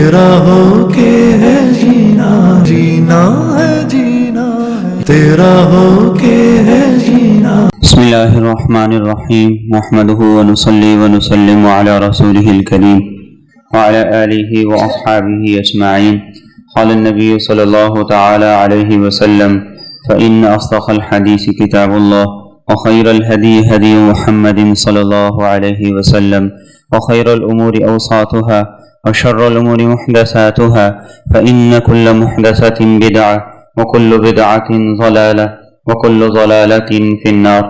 تیرا ہو کے ہے جینا، جینا ہے جینا ہے، تیرا ہو کے ہے جینا۔ بسم اللہ الرحمن الرحیم، نحمده ونصلی ونسلم علی رسوله الکریم وعلی آلہ واصحابہ اجمعین۔ قال النبی صلی اللہ تعالی علیہ وسلم فإن أصدق الحدیث کتاب اللہ وخیر الہدی ہدی محمد صلی اللہ علیہ وسلم وخیر الامور اوساطها وشر الامور محدثاتها فإن كل محدثة بدعة وكل بدعة ضلالة وكل ضلالة في النار۔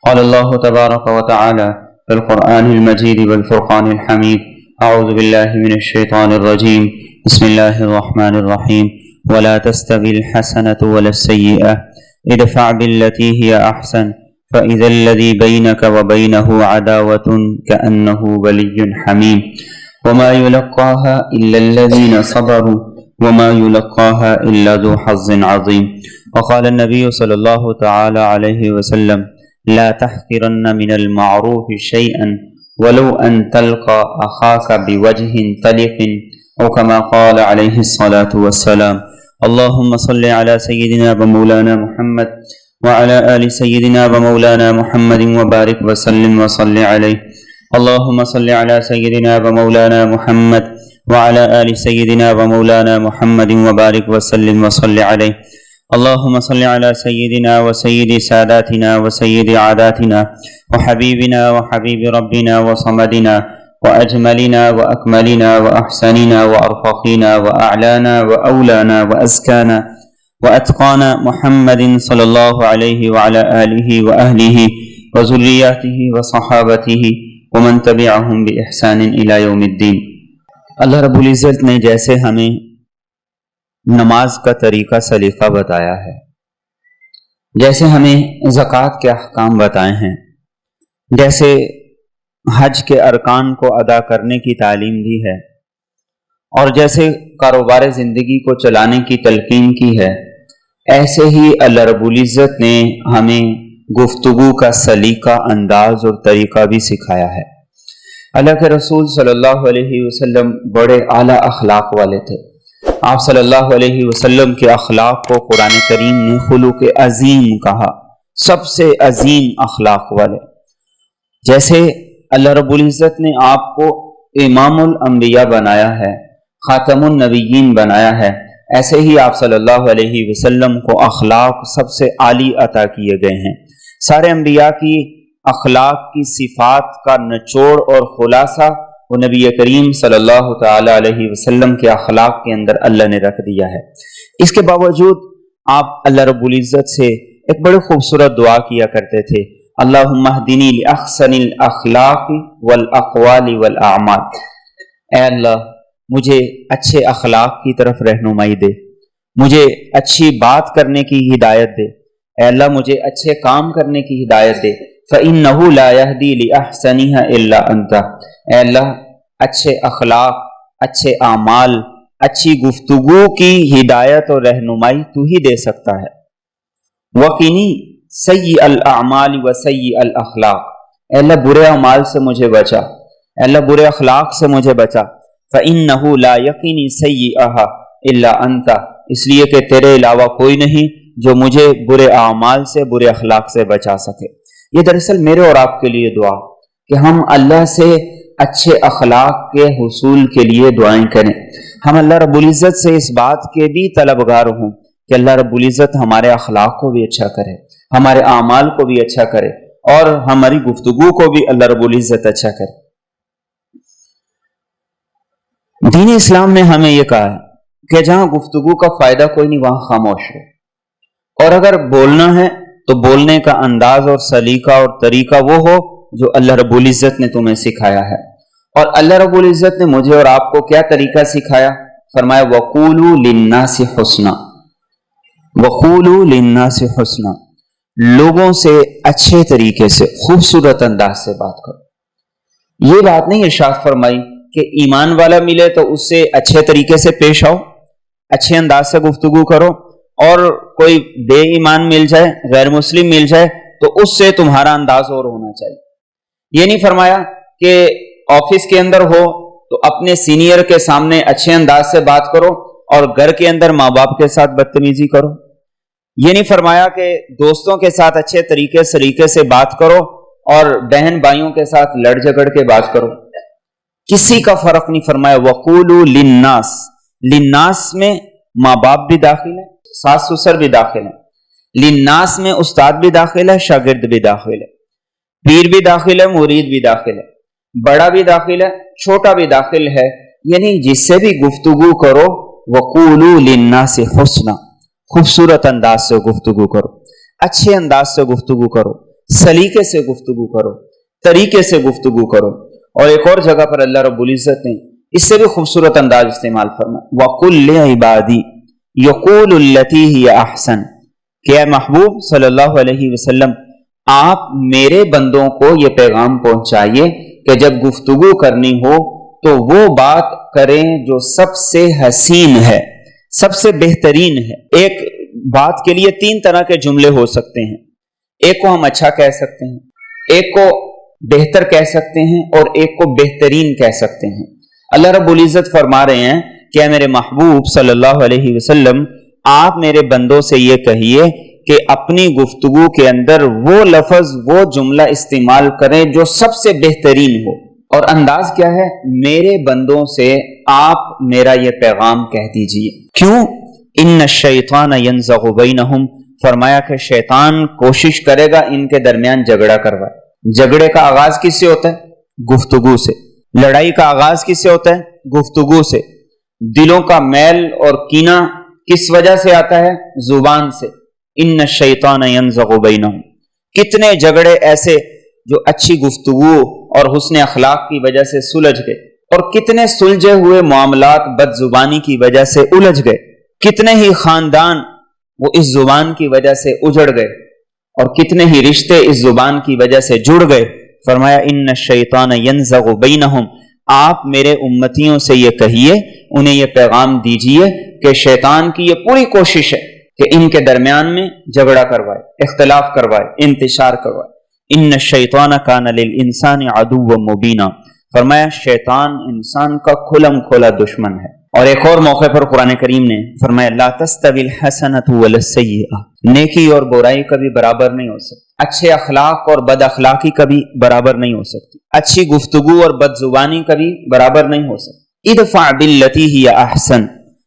قال الله تبارك وتعالى في القرآن المجيد والفرقان الحميد: أعوذ بالله من الشيطان الرجيم، بسم الله الرحمن الرحيم، ولا تستوي الحسنة ولا السيئة ادفع بالتي هي أحسن فإذا الذي بينك وبينه عداوة كأنه ولي حميم وما يلقاها إلا الذين صبروا وما يلقاها إلا ذو حظ عظيم۔ وقال النبي صلى الله تعالى عليه وسلم: لا تحقرن من المعروف شيئا ولو أن تلقى أخاك بوجه طلق، أو كما قال عليه الصلاة والسلام۔ اللهم صل على سيدنا ومولانا محمد وعلى آل سيدنا ومولانا محمد وبارك وسلم وصل عليه۔ اللهم صل على سيدنا ومولانا محمد وعلى آل سيدنا ومولانا محمد وبارك وسلم وصل عليه۔ اللهم صل على سيدنا وسيد ساداتنا وسيد عاداتنا وحبيبنا وحبيب ربنا وصمدنا وأجملنا وأكملنا وأحسننا وأرفقنا وأعلانا وأولانا وأزكانا وأتقانا محمد صلى الله عليه وعلى آله وأهله وذرياته وصحابته ومن تبعهم بإحسان إلى يوم الدين۔ اللہ رب العزت نے جیسے ہمیں نماز کا طریقہ سلیقہ بتایا ہے، جیسے ہمیں زکوٰۃ کے احکام بتائے ہیں، جیسے حج کے ارکان کو ادا کرنے کی تعلیم دی ہے، اور جیسے کاروبار زندگی کو چلانے کی تلقین کی ہے، ایسے ہی اللہ رب العزت نے ہمیں گفتگو کا سلیقہ، انداز اور طریقہ بھی سکھایا ہے۔ اللہ کے رسول صلی اللہ علیہ وسلم بڑے اعلیٰ اخلاق والے تھے۔ آپ صلی اللہ علیہ وسلم کے اخلاق کو قرآن کریم نے خلق عظیم کہا، سب سے عظیم اخلاق والے۔ جیسے اللہ رب العزت نے آپ کو امام الانبیاء بنایا ہے، خاتم النبیین بنایا ہے، ایسے ہی آپ صلی اللہ علیہ وسلم کو اخلاق سب سے عالی عطا کیے گئے ہیں۔ سارے انبیاء کی اخلاق کی صفات کا نچوڑ اور خلاصہ وہ نبی کریم صلی اللہ تعالی علیہ وسلم کے اخلاق کے اندر اللہ نے رکھ دیا ہے۔ اس کے باوجود آپ اللہ رب العزت سے ایک بڑی خوبصورت دعا کیا کرتے تھے: اللہم اہدنی لاحسن الاخلاق والاقوال والاعمال۔ اے اللہ، مجھے اچھے اخلاق کی طرف رہنمائی دے، مجھے اچھی بات کرنے کی ہدایت دے، اے اللہ مجھے اچھے کام کرنے کی ہدایت دے۔ فَإِنَّهُ لَا يَهْدِي لِأَحْسَنِهَا إِلَّا أَنْتَ۔ اے اللہ، اچھے اخلاق، اچھے اعمال، اچھی گفتگو کی ہدایت اور رہنمائی تو ہی دے سکتا ہے۔ وَقِنِي سَيِّئَ الْأَعْمَالِ وَسَيِّئَ الْأَخْلَاقِ۔ اے اللہ برے اعمال سے مجھے بچا، اے اللہ برے اخلاق سے مجھے بچا۔ فَإِنَّهُ لَا يَقِنِي سَيِّئَهَا إِلَّا أَنْتَ، اس لیے کہ تیرے علاوہ کوئی نہیں جو مجھے برے اعمال سے، برے اخلاق سے بچا سکے۔ یہ دراصل میرے اور آپ کے لیے دعا کہ ہم اللہ سے اچھے اخلاق کے حصول کے لیے دعائیں کریں۔ ہم اللہ رب العزت سے اس بات کے بھی طلبگار ہوں کہ اللہ رب العزت ہمارے اخلاق کو بھی اچھا کرے، ہمارے اعمال کو بھی اچھا کرے، اور ہماری گفتگو کو بھی اللہ رب العزت اچھا کرے۔ دین اسلام نے ہمیں یہ کہا ہے کہ جہاں گفتگو کا فائدہ کوئی نہیں وہاں خاموش ہو، اور اگر بولنا ہے تو بولنے کا انداز اور سلیقہ اور طریقہ وہ ہو جو اللہ رب العزت نے تمہیں سکھایا ہے۔ اور اللہ رب العزت نے مجھے اور آپ کو کیا طریقہ سکھایا؟ فرمایا وَقُولُوا لِلنَّاسِ حُسْنًا، وَقُولُوا لِلنَّاسِ حُسْنًا، لوگوں سے اچھے طریقے سے، خوبصورت انداز سے بات کرو۔ یہ بات نہیں ارشاد فرمائی کہ ایمان والا ملے تو اس سے اچھے طریقے سے پیش آؤ، اچھے انداز سے گفتگو کرو، اور کوئی بے ایمان مل جائے، غیر مسلم مل جائے تو اس سے تمہارا انداز اور ہونا چاہیے۔ یہ نہیں فرمایا کہ آفس کے اندر ہو تو اپنے سینئر کے سامنے اچھے انداز سے بات کرو اور گھر کے اندر ماں باپ کے ساتھ بدتمیزی کرو۔ یہ نہیں فرمایا کہ دوستوں کے ساتھ اچھے طریقے سے بات کرو اور بہن بھائیوں کے ساتھ لڑ جھگڑ کے بات کرو، کسی کا فرق نہیں فرمایا۔ وَقُولُوا لِلنَّاسِ، لِلنَّاسِ میں ماں باپ بھی داخل ہے، ساس سسر بھی داخل ہے، لِلنَّاسِ میں استاد بھی داخل ہے، شاگرد بھی داخل ہے، پیر بھی داخل ہے، مرید بھی داخل ہے، بڑا بھی داخل ہے، چھوٹا بھی داخل ہے، یعنی جس سے بھی گفتگو کرو وَقُولُوا لِلنَّاسِ حُسْنًا، خوبصورت انداز سے گفتگو کرو، اچھے انداز سے گفتگو کرو، سلیقے سے گفتگو کرو، طریقے سے گفتگو کرو۔ اور ایک اور جگہ پر اللہ رب العزت نے اس سے بھی خوبصورت انداز استعمال فرمایا، وَقُلْ لِعِبَادِي يَقُولُ الَّتِي هِيَ أَحْسَنُ، کہ اے محبوب صلی اللہ علیہ وسلم آپ میرے بندوں کو یہ پیغام پہنچائیے کہ جب گفتگو کرنی ہو تو وہ بات کریں جو سب سے حسین ہے، سب سے بہترین ہے۔ ایک بات کے لیے 3 طرح کے جملے ہو سکتے ہیں، ایک کو ہم اچھا کہہ سکتے ہیں، ایک کو بہتر کہہ سکتے ہیں، اور ایک کو بہترین کہہ سکتے ہیں۔ اللہ رب العزت فرما رہے ہیں کہ اے میرے محبوب صلی اللہ علیہ وسلم آپ میرے بندوں سے یہ کہیے کہ اپنی گفتگو کے اندر وہ لفظ وہ جملہ استعمال کریں جو سب سے بہترین ہو۔ اور انداز کیا ہے؟ میرے بندوں سے آپ میرا یہ پیغام کہہ دیجئے۔ کیوں؟ ان الشیطان ینزغ بینہم، فرمایا کہ شیطان کوشش کرے گا ان کے درمیان جھگڑا کروائے۔ جھگڑے کا آغاز کس سے ہوتا ہے؟ گفتگو سے۔ لڑائی کا آغاز کس سے ہوتا ہے؟ گفتگو سے۔ دلوں کا میل اور کینہ کس وجہ سے آتا ہے؟ زبان سے۔ ان الشیطان ینزغ بینہم، کتنے جھگڑے ایسے جو اچھی گفتگو اور حسن اخلاق کی وجہ سے سلجھ گئے، اور کتنے سلجھے ہوئے معاملات بد زبانی کی وجہ سے الجھ گئے، کتنے ہی خاندان وہ اس زبان کی وجہ سے اجڑ گئے، اور کتنے ہی رشتے اس زبان کی وجہ سے جڑ گئے۔ فرمایا ان الشیطان ینزغ بینہم، آپ میرے امتیوں سے یہ کہیے، انہیں یہ پیغام دیجئے کہ شیطان کی یہ پوری کوشش ہے کہ ان کے درمیان میں جھگڑا کروائے، اختلاف کروائے، انتشار کروائے۔ ان الشیطان کان للانسان عدوا مبینا، فرمایا شیطان انسان کا کھلم کھلا دشمن ہے۔ اور ایک اور موقع پر قرآن کریم نے فرمایا لا تستوی الحسنۃ ولا السیئۃ، نیکی اور برائی کبھی برابر نہیں ہو سکتی، اچھے اخلاق اور بد اخلاقی کبھی برابر نہیں ہو سکتی، اچھی گفتگو اور بد زبانی کبھی برابر نہیں ہو سکتی۔ ادفع باللتی ہی احسن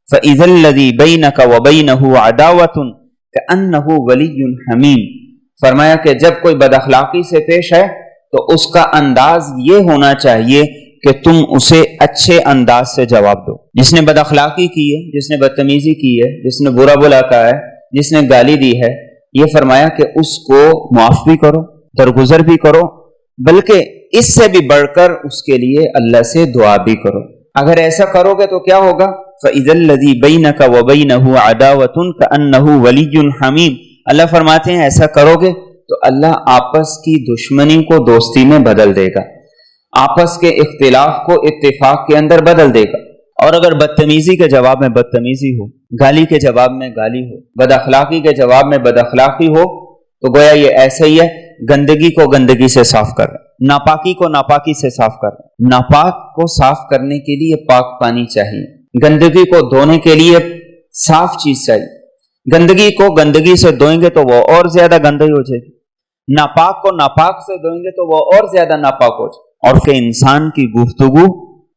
فاذا الذی بینک وبینہ عداوۃ کأنہ ولی حمیم، فرمایا کہ جب کوئی بد اخلاقی سے پیش ہے تو اس کا انداز یہ ہونا چاہیے کہ تم اسے اچھے انداز سے جواب دو۔ جس نے بد اخلاقی کی ہے، جس نے بدتمیزی کی ہے، جس نے برا بلا کہا ہے، جس نے گالی دی ہے، یہ فرمایا کہ اس کو معاف بھی کرو، درگزر بھی کرو، بلکہ اس سے بھی بڑھ کر اس کے لیے اللہ سے دعا بھی کرو۔ اگر ایسا کرو گے تو کیا ہوگا؟ فَإِذَا الَّذِي بَيْنَكَ وَبَيْنَهُ عَدَاوَةٌ كَأَنَّهُ وَلِيٌّ حَمِيمٌ، اللہ فرماتے ہیں ایسا کرو گے تو اللہ آپس کی دشمنی کو دوستی میں بدل دے گا، آپس کے اختلاف کو اتفاق کے اندر بدل دے گا۔ اور اگر بدتمیزی کے جواب میں بدتمیزی ہو، گالی کے جواب میں گالی ہو، بد اخلاقی کے جواب میں بد اخلاقی ہو، تو گویا یہ ایسا ہی ہے گندگی کو گندگی سے صاف کر رہا ہے، ناپاکی کو ناپاکی سے صاف کر رہا ہے۔ ناپاک کو صاف کرنے کے لیے پاک پانی چاہیے، گندگی کو دھونے کے لیے صاف چیز چاہیے۔ گندگی کو گندگی سے دھوئیں گے تو وہ اور زیادہ گندگی ہو جائے گی، ناپاک کو ناپاک سے دھوئیں گے تو وہ اور زیادہ ناپاک ہو جائے۔ اور کہ انسان کی گفتگو،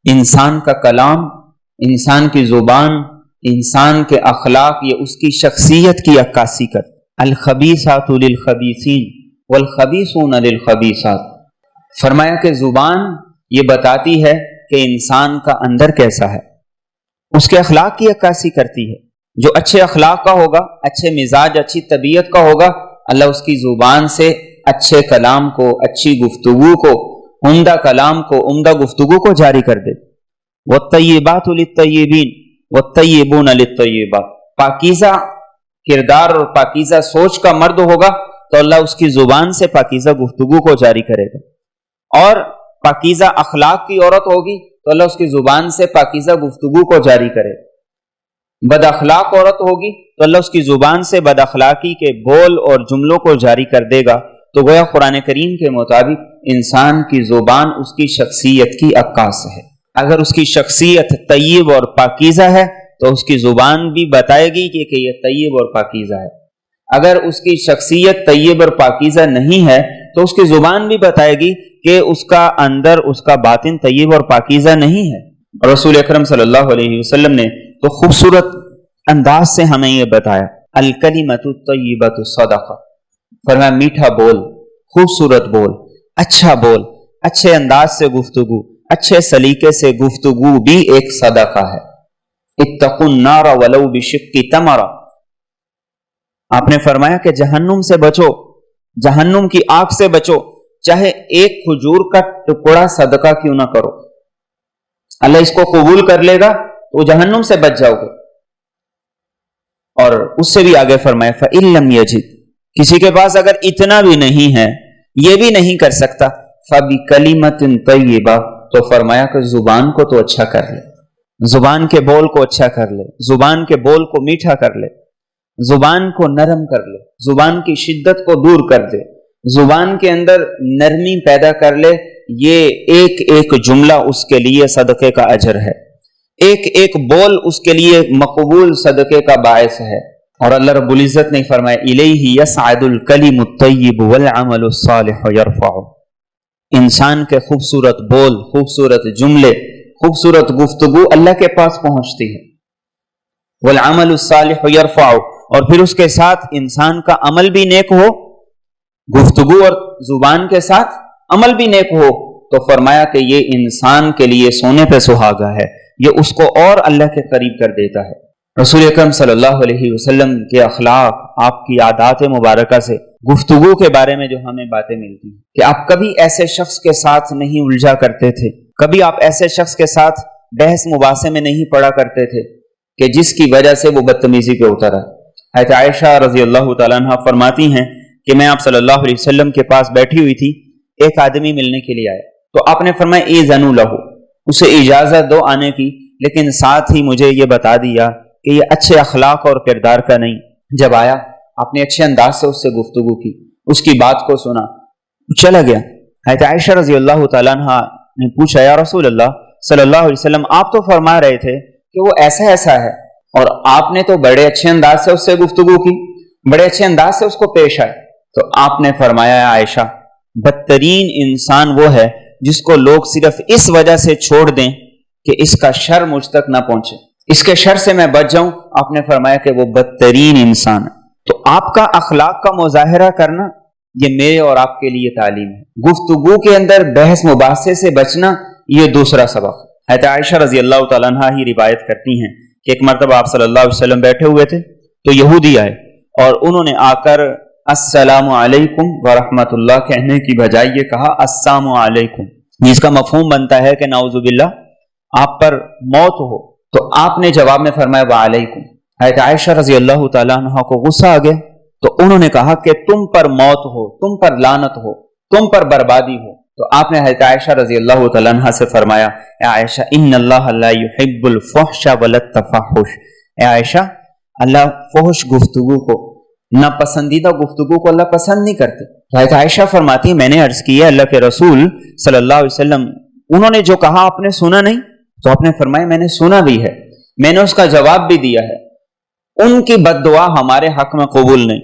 انسان کا کلام، انسان کی زبان، انسان کے اخلاق، یہ اس کی شخصیت کی عکاسی کر۔ الخبیثات للخبیثین والخبیثون للخبیثات، فرمایا کہ زبان یہ بتاتی ہے کہ انسان کا اندر کیسا ہے، اس کے اخلاق کی عکاسی کرتی ہے۔ جو اچھے اخلاق کا ہوگا، اچھے مزاج، اچھی طبیعت کا ہوگا، اللہ اس کی زبان سے اچھے کلام کو، اچھی گفتگو کو، عمدہ کلام کو، عمدہ گفتگو کو جاری کر دے۔ والطیبات للطیبین والطیبون للطیبات، پاکیزہ کردار اور پاکیزہ سوچ کا مرد ہوگا تو اللہ اس کی زبان سے پاکیزہ گفتگو کو جاری کرے گا، اور پاکیزہ اخلاق کی عورت ہوگی تو اللہ اس کی زبان سے پاکیزہ گفتگو کو جاری کرے گا۔ بد اخلاق عورت ہوگی تو اللہ اس کی زبان سے بد اخلاقی کے بول اور جملوں کو جاری کر دے گا۔ تو گویا قرآن کریم کے مطابق انسان کی زبان اس کی شخصیت کی عکاس ہے۔ اگر اس کی شخصیت طیب اور پاکیزہ ہے تو اس کی زبان بھی بتائے گی کہ یہ طیب اور پاکیزہ ہے. اگر اس کی شخصیت طیب اور پاکیزہ نہیں ہے تو اس کی زبان بھی بتائے گی کہ اس کا اندر، اس کا باطن طیب اور پاکیزہ نہیں ہے. اور رسول اکرم صلی اللہ علیہ وسلم نے تو خوبصورت انداز سے ہمیں یہ بتایا، الکلمۃ الطیبۃ صدقہ. فرمایا میٹھا بول، خوبصورت بول، اچھا بول، اچھے انداز سے گفتگو، اچھے سلیقے سے گفتگو بھی ایک صدقہ ہے. اتقوا النار ولو بشق تمرہ. آپ نے فرمایا کہ جہنم سے بچو، جہنم کی آگ سے بچو، چاہے ایک کھجور کا ٹکڑا صدقہ کیوں نہ کرو. اللہ اس کو قبول کر لے گا تو جہنم سے بچ جاؤ گے. اور اس سے بھی آگے فرمایا فَإِن لَمْ يَجِدْ، کسی کے پاس اگر اتنا بھی نہیں ہے، یہ بھی نہیں کر سکتا، فَبِكَلِمَةٍ طَيِّبَةٍ، تو فرمایا کہ زبان کو تو اچھا کر لے، زبان کے بول کو اچھا کر لے، زبان کے بول کو میٹھا کر لے، زبان کو نرم کر لے، زبان کی شدت کو دور کر دے، زبان کے اندر نرمی پیدا کر لے. یہ ایک ایک جملہ اس کے لیے صدقے کا اجر ہے، ایک ایک بول اس کے لیے مقبول صدقے کا باعث ہے. اور اللہ رب العزت نے فرمایا الیہ یصعد الکلم الطیب والعمل الصالح یرفع. انسان کے خوبصورت بول، خوبصورت جملے، خوبصورت گفتگو اللہ کے پاس پہنچتی ہے. والعمل الصالح یرفع، اور پھر اس کے ساتھ انسان کا عمل بھی نیک ہو، گفتگو اور زبان کے ساتھ عمل بھی نیک ہو، تو فرمایا کہ یہ انسان کے لیے سونے پہ سہاگا ہے، یہ اس کو اور اللہ کے قریب کر دیتا ہے. رسول اکرم صلی اللہ علیہ وسلم کے اخلاق، آپ کی عادات مبارکہ سے گفتگو کے بارے میں جو ہمیں باتیں ملتی ہیں کہ آپ کبھی ایسے شخص کے ساتھ نہیں الجھا کرتے تھے، کبھی آپ ایسے شخص کے ساتھ بحث مباحثے میں نہیں پڑا کرتے تھے کہ جس کی وجہ سے وہ بدتمیزی پہ اترا. حضرت عائشہ رضی اللہ تعالیٰ عنہ فرماتی ہیں کہ میں آپ صلی اللہ علیہ وسلم کے پاس بیٹھی ہوئی تھی، ایک آدمی ملنے کے لیے آیا تو آپ نے فرمایا اذنوا لہ، اسے اجازت دو آنے کی، لیکن ساتھ ہی مجھے یہ بتا دیا کہ یہ اچھے اخلاق اور کردار کا نہیں. جب آیا آپ نے اچھے انداز سے اس سے گفتگو کی، اس کی بات کو سنا، چلا گیا. حضرت عائشہ رضی اللہ تعالیٰ عنہ نے پوچھا یا رسول اللہ صلی اللہ علیہ وسلم، آپ تو فرما رہے تھے کہ وہ ایسا ایسا ہے، اور آپ نے تو بڑے اچھے انداز سے اس سے گفتگو کی، بڑے اچھے انداز سے اس کو پیش آئے. تو آپ نے فرمایا عائشہ، بدترین انسان وہ ہے جس کو لوگ صرف اس وجہ سے چھوڑ دیں کہ اس کا شر مجھ تک نہ پہنچے، اس کے شر سے میں بچ جاؤں. آپ نے فرمایا کہ وہ بدترین انسان ہے. تو آپ کا اخلاق کا مظاہرہ کرنا یہ میرے اور آپ کے لیے تعلیم ہے. گفتگو کے اندر بحث مباحثے سے بچنا یہ دوسرا سبق. حضرت عائشہ رضی اللہ تعالیٰ عنہ ہی روایت کرتی ہیں کہ ایک مرتبہ آپ صلی اللہ علیہ وسلم بیٹھے ہوئے تھے تو یہودی آئے اور انہوں نے آ کر السلام علیکم ورحمۃ اللہ کہنے کی بجائے یہ کہا السلام علیکم، جس کا مفہوم بنتا ہے کہ نعوذ باللہ آپ پر موت ہو. تو آپ نے جواب میں فرمایا وعلیکم. حضرت عائشہ رضی اللہ تعالیٰ عنہ کو غصہ آ گیا تو انہوں نے کہا کہ تم پر موت ہو، تم پر لعنت ہو، تم پر بربادی ہو. تو آپ نے حضرت عائشہ رضی اللہ تعالیٰ عنہ سے فرمایا اے عائشہ ان اللہ لا يحب الفحش ولا التفحش. اے عائشہ، اللہ فحش گفتگو کو، ناپسندیدہ گفتگو کو اللہ پسند نہیں کرتے. حضرت عائشہ فرماتی ہے میں نے عرض کیا اللہ کے رسول صلی اللہ علیہ وسلم انہوں نے جو کہا آپ نے سنا نہیں؟ تو آپ نے فرمایا میں نے سنا بھی ہے، میں نے اس کا جواب بھی دیا ہے. ان کی بد دعا ہمارے حق میں قبول نہیں،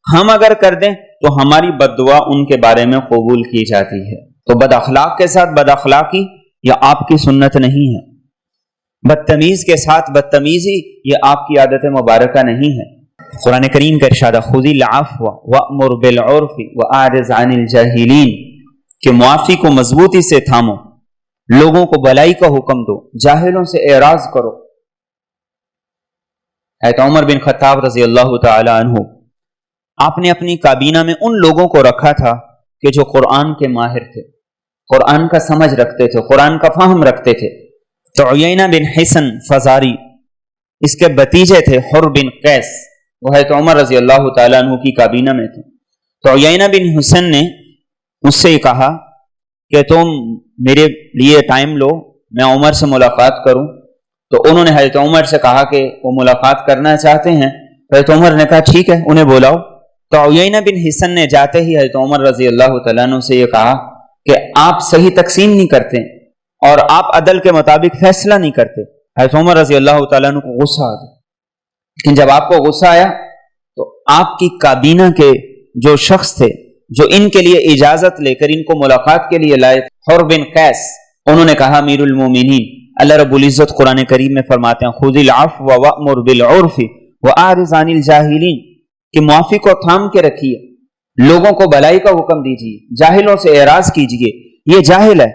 ہم اگر کر دیں تو ہماری بد دعا ان کے بارے میں قبول کی جاتی ہے. تو بد اخلاق کے ساتھ بد اخلاقی یہ آپ کی سنت نہیں ہے، بدتمیز کے ساتھ بدتمیزی یہ آپ کی عادت مبارکہ نہیں ہے. قرآن کریم کا ارشاد خذ العفو وأمر بالعرف وأعرض عن الجاہلین کہ معافی کو مضبوطی سے تھامو، لوگوں کو بھلائی کا حکم دو، جاہلوں سے اعراض کرو. حضرت عمر بن خطاب رضی اللہ تعالی عنہ آپ نے اپنی کابینہ میں ان لوگوں کو رکھا تھا کہ جو قرآن کے ماہر تھے، قرآن کا سمجھ رکھتے تھے، قرآن کا فہم رکھتے تھے. تو عیینہ بن حسن فزاری اس کے بتیجے تھے حر بن قیس، وہ حضرت عمر رضی اللہ تعالیٰ عنہ کی کابینہ میں تھے. تو عیینہ بن حسن نے اس سے کہا کہ تم میرے لیے ٹائم لو، میں عمر سے ملاقات کروں. تو انہوں نے حضرت عمر سے کہا کہ وہ ملاقات کرنا چاہتے ہیں. حضرت عمر نے کہا ٹھیک ہے انہیں بلاؤ. تو عیینہ بن حسن نے جاتے ہی حضرت عمر رضی اللہ تعالیٰ عنہ سے یہ کہا کہ آپ صحیح تقسیم نہیں کرتے، اور آپ عدل کے مطابق فیصلہ نہیں کرتے. حضرت عمر رضی اللہ تعالیٰ عنہ کو غصہ آ گیا. لیکن جب آپ کو غصہ آیا تو آپ کی کابینہ کے جو شخص تھے جو ان کے لیے اجازت لے کر ان کو ملاقات کے لیے لائے، حر بن قیس، انہوں نے کہا امیر المومنین، اللہ رب العزت قرآن کریم میں فرماتے ہیں خذ العفو وأمر بالعرف وأعرض عن الجاہلین، کہ معافی کو تھام کے رکھیے، لوگوں کو بھلائی کا حکم دیجیے، جاہلوں سے اعراض کیجیے. یہ جاہل ہے.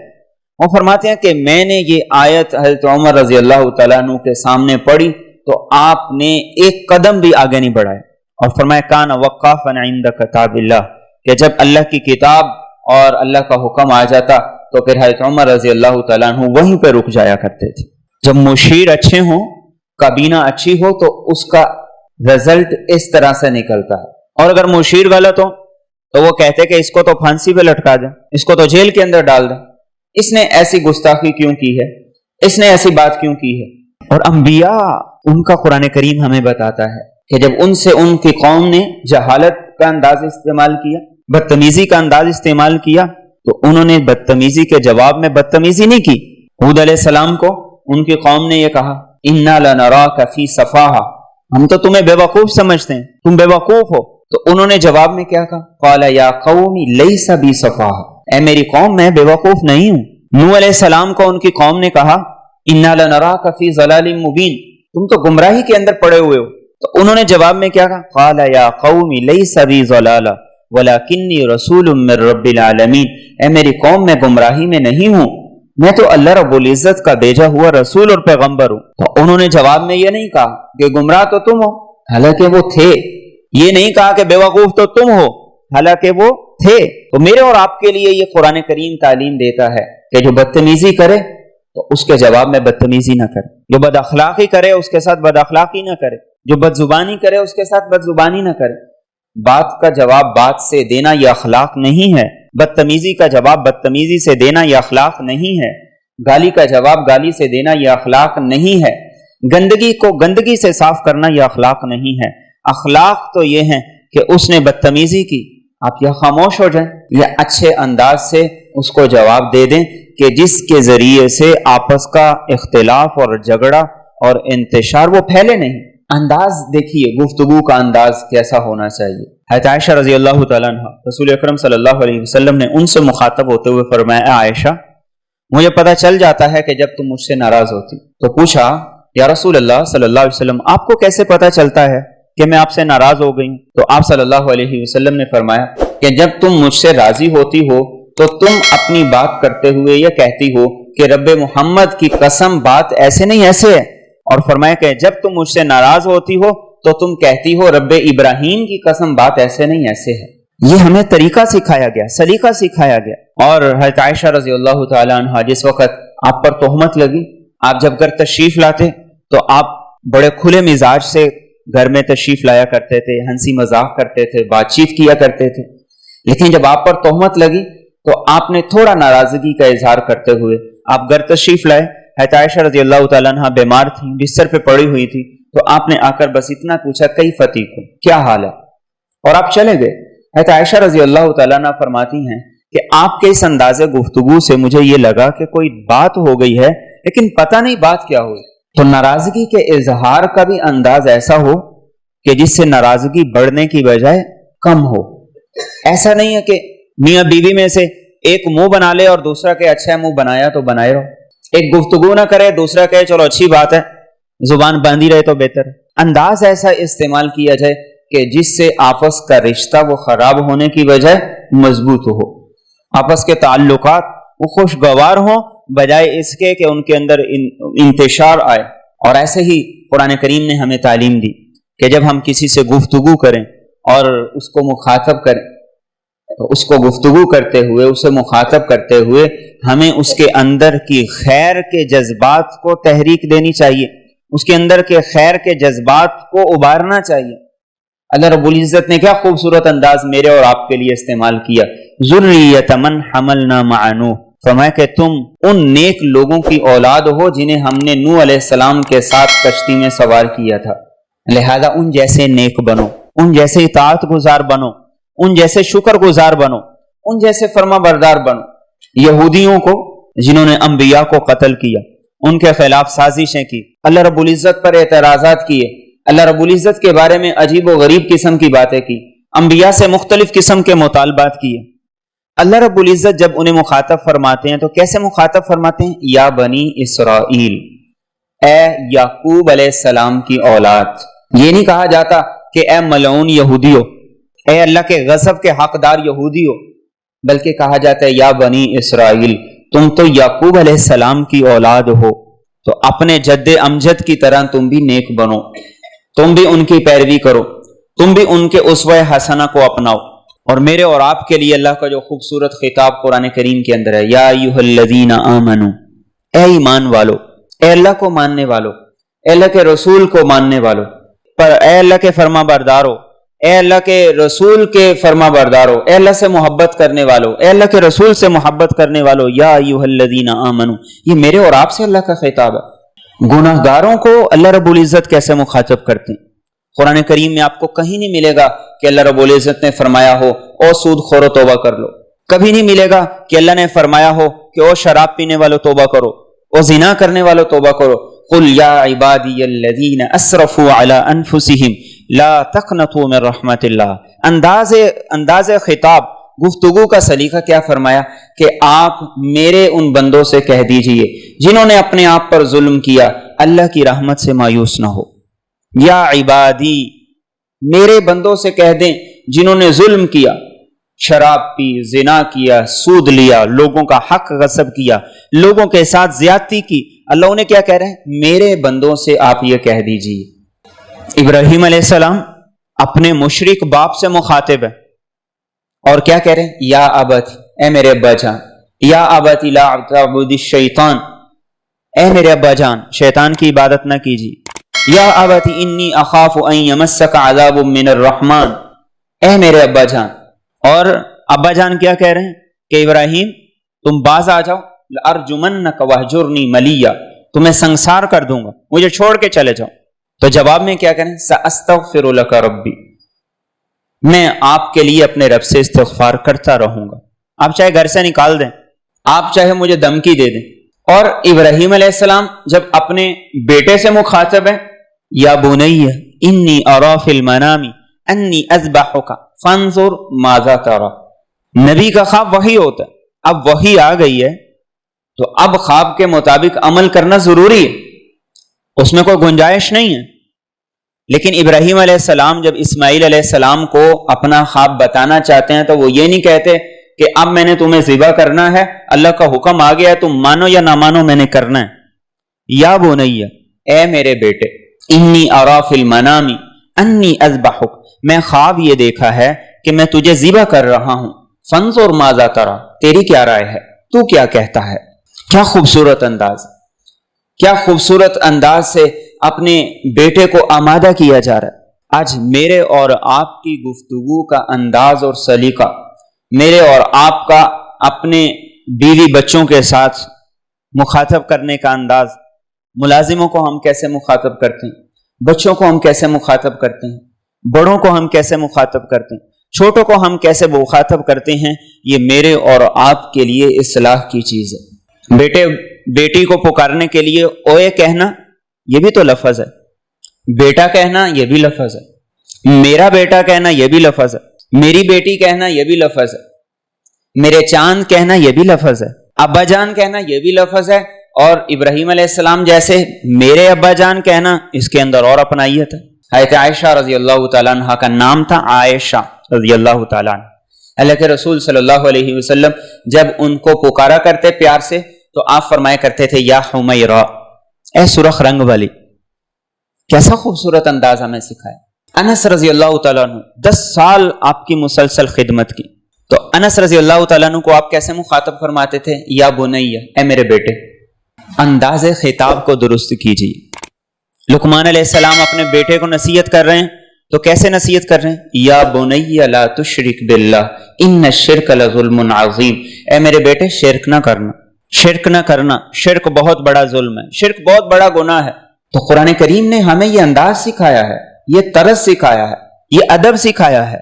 وہ فرماتے ہیں کہ میں نے یہ آیت حضرت عمر رضی اللہ تعالیٰ عنہ کے سامنے پڑھی تو آپ نے ایک قدم بھی آگے نہیں بڑھائے اور فرمایا کان وقافا عند کتاب اللہ، کہ جب اللہ کی کتاب اور اللہ کا حکم آ جاتا تو پھر حضرت عمر رضی اللہ تعالیٰ عنہ وہیں پہ رک جایا کرتے تھے. جب مشیر اچھے ہوں، کابینہ اچھی ہو، تو اس کا رزلٹ اس طرح سے نکلتا ہے. اور اگر مشیر غلط ہو تو وہ کہتے کہ اس کو تو پھانسی پہ لٹکا دیں، اس کو تو جیل کے اندر ڈال دیں، اس نے ایسی گستاخی کیوں کی ہے، اس نے ایسی بات کیوں کی ہے. اور انبیاء، ان کا قرآن کریم ہمیں بتاتا ہے کہ جب ان سے ان کی قوم نے جہالت کا انداز استعمال کیا، بدتمیزی کا انداز استعمال کیا، تو انہوں نے بدتمیزی کے جواب میں بدتمیزی نہیں کی. ہود علیہ السلام کو ان کی قوم نے یہ کہا اِنَّا لَنَرَاكَ فِي صَفَاحَةٍ، ہم تو تمہیں بے وقوف سمجھتے ہیں، تم بے وقوف ہو. تو انہوں نے جواب میں کیا کہا؟ قَالَ يَا قَوْمِ لَيْسَ بِي صَفَاحَةٍ، اے میری قوم میں بے وقوف نہیں ہوں. نوح علیہ السلام کو ان کی قوم نے کہا اِنَّا لَنَرَاكَ فِي ضَلَالٍ مُبِينٍ، تم تو گمراہی کے اندر پڑے ہوئے ہو. تو انہوں نے جواب میں کیا کہا؟ قَالَ يَا قَوْمِ لَيْسَ بِي ضَلَالَةٌ وَلَكِنِّي رَسُولٌ مِّن رَّبِّ الْعَالَمِينَ، اے میری قوم میں گمراہی میں نہیں ہوں، میں تو اللہ رب العزت کا بھیجا ہوا رسول اور پیغمبر ہوں. تو انہوں نے جواب میں یہ نہیں کہا کہ گمراہ تو تم ہو، حالانکہ وہ تھے. یہ نہیں کہا کہ بے وقوف تو تم ہو، حالانکہ وہ تھے. تو میرے اور آپ کے لیے یہ قرآن کریم تعلیم دیتا ہے کہ جو بدتمیزی کرے تو اس کے جواب میں بدتمیزی نہ کرے، جو بد اخلاقی کرے اس کے ساتھ بد اخلاقی نہ کرے، جو بد زبانی کرے اس کے ساتھ بد زبانی نہ کرے. بات کا جواب بات سے دینا یہ اخلاق نہیں ہے، بدتمیزی کا جواب بدتمیزی سے دینا یہ اخلاق نہیں ہے، گالی کا جواب گالی سے دینا یہ اخلاق نہیں ہے، گندگی کو گندگی سے صاف کرنا یہ اخلاق نہیں ہے. اخلاق تو یہ ہے کہ اس نے بدتمیزی کی، آپ یا خاموش ہو جائیں یا اچھے انداز سے اس کو جواب دے دیں کہ جس کے ذریعے سے آپس کا اختلاف اور جھگڑا اور انتشار وہ پھیلے نہیں. انداز دیکھیے، گفتگو کا انداز کیسا ہونا چاہیے. حضرت عائشہ رضی اللہ تعالیٰ عنہ، رسول اکرم صلی اللہ علیہ وسلم نے ان سے مخاطب ہوتے ہوئے فرمایا عائشہ، مجھے پتہ چل جاتا ہے کہ جب تم مجھ سے ناراض ہوتی. تو پوچھا یا رسول اللہ صلی اللہ علیہ وسلم، آپ کو کیسے پتہ چلتا ہے کہ میں آپ سے ناراض ہو گئی؟ تو آپ صلی اللہ علیہ وسلم نے فرمایا کہ جب تم مجھ سے راضی ہوتی ہو تو تم اپنی بات کرتے ہوئے یہ کہتی ہو کہ رب محمد کی قسم بات ایسے نہیں ایسے ہے، اور فرمایا کہ جب تم مجھ سے ناراض ہوتی ہو تو تم کہتی ہو رب ابراہیم کی قسم بات ایسے نہیں ایسے ہے. یہ ہمیں طریقہ سکھایا گیا، سلیقہ سکھایا گیا. اور حضرت عائشہ رضی اللہ تعالیٰ عنہ، جس وقت آپ پر تہمت لگی، آپ جب گھر تشریف لاتے تو آپ بڑے کھلے مزاج سے گھر میں تشریف لایا کرتے تھے، ہنسی مذاق کرتے تھے، بات چیت کیا کرتے تھے. لیکن جب آپ پر تہمت لگی تو آپ نے تھوڑا ناراضگی کا اظہار کرتے ہوئے آپ گھر تشریف لائے. حضرت عائشہ رضی اللہ تعالیٰ عنہ بیمار تھی، بستر پہ پڑی ہوئی تھی، تو آپ نے آ کر بس اتنا پوچھا کیف تیکم، کیا حال ہے، اور آپ چلے گئے. حضرت عائشہ رضی اللہ تعالیٰ عنہ فرماتی ہیں کہ آپ کے اس انداز گفتگو سے مجھے یہ لگا کہ کوئی بات ہو گئی ہے، لیکن پتہ نہیں بات کیا ہوئی. تو ناراضگی کے اظہار کا بھی انداز ایسا ہو کہ جس سے ناراضگی بڑھنے کی بجائے کم ہو. ایسا نہیں ہے کہ میاں بیوی میں سے ایک منہ بنا لے اور دوسرا کہ اچھا منہ بنایا تو بنائے رہو، ایک گفتگو نہ کرے دوسرا کہے چلو اچھی بات ہے، زبان باندھی رہے تو بہتر ہے. انداز ایسا استعمال کیا جائے کہ جس سے آپس کا رشتہ وہ خراب ہونے کی بجائے مضبوط ہو، آپس کے تعلقات وہ خوشگوار ہوں بجائے اس کے کہ ان کے اندر انتشار آئے. اور ایسے ہی قرآن کریم نے ہمیں تعلیم دی کہ جب ہم کسی سے گفتگو کریں اور اس کو مخاطب کریں تو اس کو گفتگو کرتے ہوئے، اسے مخاطب کرتے ہوئے ہمیں اس کے اندر کی خیر کے جذبات کو تحریک دینی چاہیے، اس کے اندر کے خیر کے جذبات کو ابھارنا چاہیے. اللہ رب العزت نے کیا خوبصورت انداز میرے اور آپ کے لیے استعمال کیا، ذریۃ من حملنا مع نوح، فرمایا کہ تم ان نیک لوگوں کی اولاد ہو جنہیں ہم نے نوح علیہ السلام کے ساتھ کشتی میں سوار کیا تھا، لہذا ان جیسے نیک بنو، ان جیسے اطاعت گزار بنو، ان جیسے شکر گزار بنو، ان جیسے فرما بردار بنو. یہودیوں کو جنہوں نے انبیاء کو قتل کیا، ان کے خلاف سازشیں کی، اللہ رب العزت پر اعتراضات کیے، اللہ رب العزت کے بارے میں عجیب و غریب قسم کی باتیں کی، انبیاء سے مختلف قسم کے مطالبات کیے۔ اللہ رب العزت جب انہیں مخاطب فرماتے ہیں تو کیسے مخاطب فرماتے ہیں؟ یا بنی اسرائیل، اے یعقوب علیہ السلام کی اولاد۔ یہ نہیں کہا جاتا کہ اے ملعون یہودی ہو، اے اللہ کے غضب کے حقدار یہودی ہو، بلکہ کہا جاتا ہے یا بنی اسرائیل، تم تو یعقوب علیہ السلام کی اولاد ہو، تو اپنے جد امجد کی طرح تم بھی نیک بنو، تم بھی ان کی پیروی کرو، تم بھی ان کے اسوہ حسنہ کو اپناؤ۔ اور میرے اور آپ کے لیے اللہ کا جو خوبصورت خطاب قرآن کریم کے اندر ہے، یا ایھا الذین آمنو، اے ایمان والو، اے اللہ کو ماننے والو، اے اللہ کے رسول کو ماننے والو، پر اے اللہ کے فرما بردارو، اے اللہ کے رسول کے فرما بردارو، اے اللہ سے محبت کرنے والو، اے اللہ کے رسول سے محبت کرنے والو، یا ایھا الذین آمنو، یہ میرے اور آپ سے اللہ کا خطاب ہے۔ گناہ گاروں کو اللہ رب العزت کیسے مخاطب کرتے ہیں؟ قرآن کریم میں آپ کو کہیں نہیں ملے گا کہ اللہ رب العزت نے فرمایا ہو او سود خورو توبہ کر لو، کبھی نہیں ملے گا کہ اللہ نے فرمایا ہو کہ او شراب پینے والو توبہ کرو، او زنا کرنے والو توبہ کرو۔ قل یا عبادی الذین اسرفوا علی انفسہم لا تقنطوا من رحمت اللہ۔ انداز خطاب، گفتگو کا سلیقہ کیا فرمایا کہ آپ میرے ان بندوں سے کہہ دیجئے جنہوں نے اپنے آپ پر ظلم کیا، اللہ کی رحمت سے مایوس نہ ہو۔ یا عبادی، میرے بندوں سے کہہ دیں جنہوں نے ظلم کیا، شراب پی، زنا کیا، سود لیا، لوگوں کا حق غصب کیا، لوگوں کے ساتھ زیادتی کی، اللہ انہیں کیا کہہ رہے ہیں؟ میرے بندوں سے آپ یہ کہہ دیجئے۔ ابراہیم علیہ السلام اپنے مشرک باپ سے مخاطب ہے اور کیا کہہ رہے ہیں؟ یا ابت، اے میرے ابا جان، یا ابت لا تعبد الشیطان، اے میرے ابا جان شیطان کی عبادت نہ کیجیے۔ یا ابت انی اخاف ان یمسک عذاب من الرحمن، اے میرے ابا جان۔ اور ابا جان کیا کہہ رہے ہیں کہ ابراہیم تم باز آ جاؤ، لارجمنک وہجرنی ملیا، تمہیں سنسار کر دوں گا، مجھے چھوڑ کے چلے جاؤ۔ تو جواب میں کیا کریں؟ ساستغفر لک ربی، میں آپ کے لیے اپنے رب سے استغفار کرتا رہوں گا۔ آپ چاہے گھر سے نکال دیں، آپ چاہے مجھے دھمکی دے دیں۔ اور ابراہیم علیہ السلام جب اپنے بیٹے سے مخاطب ہیں، یا بنی انی اری فی المنام انی اذبحک فانظر ماذا تری، نبی کا خواب وحی ہوتا ہے، اب وحی آ گئی ہے تو اب خواب کے مطابق عمل کرنا ضروری ہے، اس میں کوئی گنجائش نہیں ہے۔ لیکن ابراہیم علیہ السلام جب اسماعیل علیہ السلام کو اپنا خواب بتانا چاہتے ہیں تو وہ یہ نہیں کہتے کہ اب میں نے تمہیں ذبح کرنا ہے، اللہ کا حکم آ گیا ہے، تم مانو یا نہ مانو میں نے کرنا ہے۔ یا بنی، اے میرے بیٹے، انی اری فی المنام انی اذبحک، میں خواب یہ دیکھا ہے کہ میں تجھے ذبح کر رہا ہوں، فانظر ماذا تری، تیری کیا رائے ہے، تو کیا کہتا ہے۔ کیا خوبصورت انداز، کیا خوبصورت انداز سے اپنے بیٹے کو آمادہ کیا جا رہا ہے۔ آج میرے اور آپ کی گفتگو کا انداز اور سلیقہ، میرے اور آپ کا اپنے بیوی بچوں کے ساتھ مخاطب کرنے کا انداز، ملازموں کو ہم کیسے مخاطب کرتے ہیں، بچوں کو ہم کیسے مخاطب کرتے ہیں، بڑوں کو ہم کیسے مخاطب کرتے ہیں، چھوٹوں کو ہم کیسے مخاطب کرتے ہیں، یہ میرے اور آپ کے لیے اصلاح کی چیز ہے۔ بیٹے بیٹی کو پکارنے کے لیے اوے کہنا، یہ بھی تو لفظ ہے، بیٹا کہنا یہ بھی لفظ ہے، میرا بیٹا کہنا یہ بھی لفظ ہے، میری بیٹی کہنا یہ بھی لفظ ہے، میرے چاند کہنا یہ بھی لفظ ہے، ابا جان کہنا یہ بھی لفظ ہے، اور ابراہیم علیہ السلام جیسے میرے ابا جان کہنا، اس کے اندر اور اپنائیت ہے۔ حضرت عائشہ رضی اللہ تعالیٰ عنہ کا نام تھا عائشہ رضی اللہ تعالیٰ عنہ۔ اللہ کے رسول صلی اللہ علیہ وسلم جب ان کو پکارا کرتے پیار سے تو آپ فرمایا کرتے تھے یا حمیرہ، اے سرخ رنگ والی۔ کیسا خوبصورت انداز ہمیں سکھایا۔ انس رضی اللہ تعالیٰ عنہ 10 سال آپ کی مسلسل خدمت کی، تو انس رضی اللہ تعالیٰ عنہ کو آپ کیسے مخاطب فرماتے تھے؟ یا بنیہ، اے میرے بیٹے۔ انداز خطاب کو درست کیجیے۔ لقمان علیہ السلام اپنے بیٹے کو نصیحت کر رہے ہیں تو کیسے نصیحت کر رہے ہیں؟ یا بنی لا تشرک باللہ ان الشرک لظلم عظیم، اے میرے بیٹے شرک نہ کرنا، شرک نہ کرنا، شرک بہت بڑا ظلم ہے، شرک بہت بڑا گناہ ہے۔ تو قرآن کریم نے ہمیں یہ انداز سکھایا ہے، یہ طرز سکھایا ہے، یہ ادب سکھایا ہے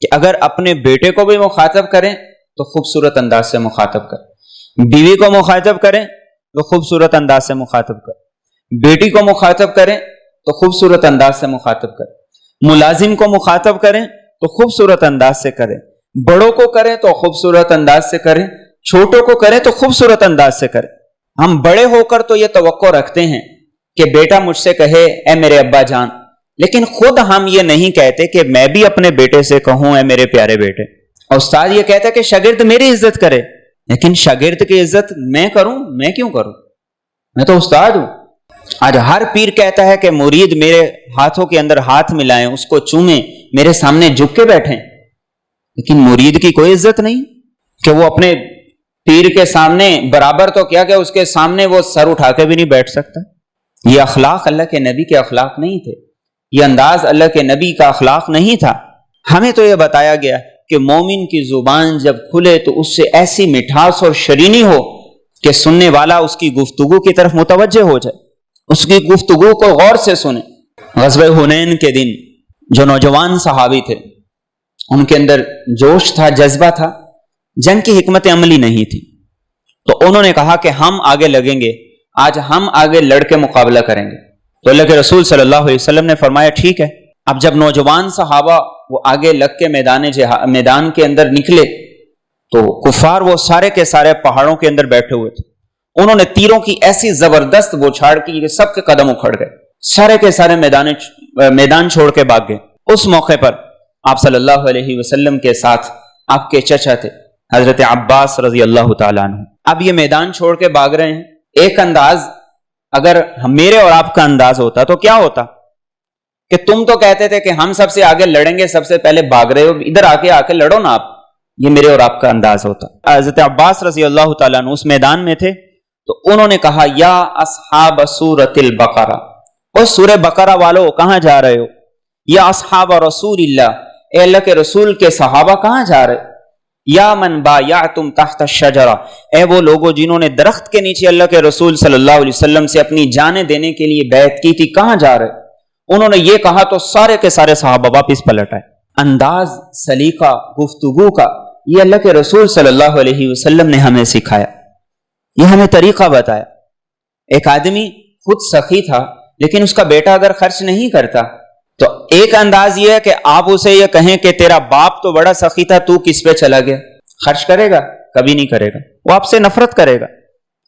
کہ اگر اپنے بیٹے کو بھی مخاطب کریں تو خوبصورت انداز سے مخاطب کریں۔ بیوی کو مخاطب کریں تو خوبصورت انداز سے مخاطب کریں, بیٹی کو مخاطب کریں تو خوبصورت انداز سے مخاطب کریں, ملازم کو مخاطب کریں تو خوبصورت انداز سے کریں, بڑوں کو کریں تو خوبصورت انداز سے کریں, چھوٹوں کو کریں تو خوبصورت انداز سے کریں. ہم بڑے ہو کر تو یہ توقع رکھتے ہیں کہ بیٹا مجھ سے کہے اے میرے ابا جان, لیکن خود ہم یہ نہیں کہتے کہ میں بھی اپنے بیٹے سے کہوں اے میرے پیارے بیٹے. اور استاد یہ کہتا ہے کہ شاگرد میری عزت کرے, لیکن شاگرد کی عزت میں کروں؟ میں کیوں کروں؟ میں تو استاد ہوں. آج ہر پیر کہتا ہے کہ مرید میرے ہاتھوں کے اندر ہاتھ ملائیں, اس کو چومیں, میرے سامنے جھک کے بیٹھیں, لیکن مرید کی کوئی عزت نہیں کہ وہ اپنے پیر کے سامنے برابر تو کیا کہ اس کے سامنے وہ سر اٹھا کے بھی نہیں بیٹھ سکتا. یہ اخلاق اللہ کے نبی کے اخلاق نہیں تھے, یہ انداز اللہ کے نبی کا اخلاق نہیں تھا. ہمیں تو یہ بتایا گیا کہ مومن کی زبان جب کھلے تو اس سے ایسی مٹھاس اور شرینی ہو کہ سننے والا اس کی گفتگو کی طرف متوجہ ہو جائے, اس کی گفتگو کو غور سے سنے. غزوہ حنین کے دن جو نوجوان صحابی تھے ان کے اندر جوش تھا, جذبہ تھا, جنگ کی حکمت عملی نہیں تھی, تو انہوں نے کہا کہ ہم آگے لگیں گے, آج ہم آگے لڑ کے مقابلہ کریں گے. تو اللہ کے رسول صلی اللہ علیہ وسلم نے فرمایا ٹھیک ہے. اب جب نوجوان صحابہ وہ آگے لگ کے میدان کے اندر نکلے تو کفار وہ سارے کے سارے پہاڑوں کے اندر بیٹھے ہوئے تھے. انہوں نے تیروں کی ایسی زبردست بوچھاڑ کی کہ سب کے قدم اکھڑ گئے, سارے کے سارے میدان چھوڑ کے بھاگ گئے. اس موقع پر آپ صلی اللہ علیہ وسلم کے ساتھ آپ کے چچا تھے حضرت عباس رضی اللہ تعالیٰ عنہ. اب یہ میدان چھوڑ کے بھاگ رہے ہیں. ایک انداز اگر میرے اور آپ کا انداز ہوتا تو کیا ہوتا کہ تم تو کہتے تھے کہ ہم سب سے آگے لڑیں گے, سب سے پہلے بھاگ رہے ہو, ادھر آ کے لڑو نا آپ. یہ میرے اور آپ کا انداز ہوتا. حضرت عباس رضی اللہ تعالیٰ عنہ اس میدان میں تھے تو انہوں نے کہا یا اصحاب سورۃ البقرہ, اور سورہ بقرہ والو کہاں جا رہے ہو؟ یا اصحاب رسول اللہ, اے اللہ کے رسول کے صحابہ کہاں جا رہے؟ یا من بایعتم تحت الشجرہ, اے وہ لوگوں جنہوں نے درخت کے نیچے اللہ کے رسول صلی اللہ علیہ وسلم سے اپنی جانیں دینے کے لیے بیعت کی تھی, کہاں جا رہے؟ انہوں نے یہ کہا تو سارے کے سارے صحابہ واپس پلٹ آئے. انداز سلیقہ گفتگو کا یہ اللہ کے رسول صلی اللہ علیہ وسلم نے ہمیں سکھایا, یہ ہمیں طریقہ بتایا. ایک آدمی خود سخی تھا لیکن اس کا بیٹا اگر خرچ نہیں کرتا تو ایک انداز یہ ہے کہ آپ اسے یہ کہیں کہ تیرا باپ تو بڑا سخی تھا, تو کس پہ چلا گیا؟ خرچ کرے گا؟ کبھی نہیں کرے گا. وہ آپ سے نفرت کرے گا,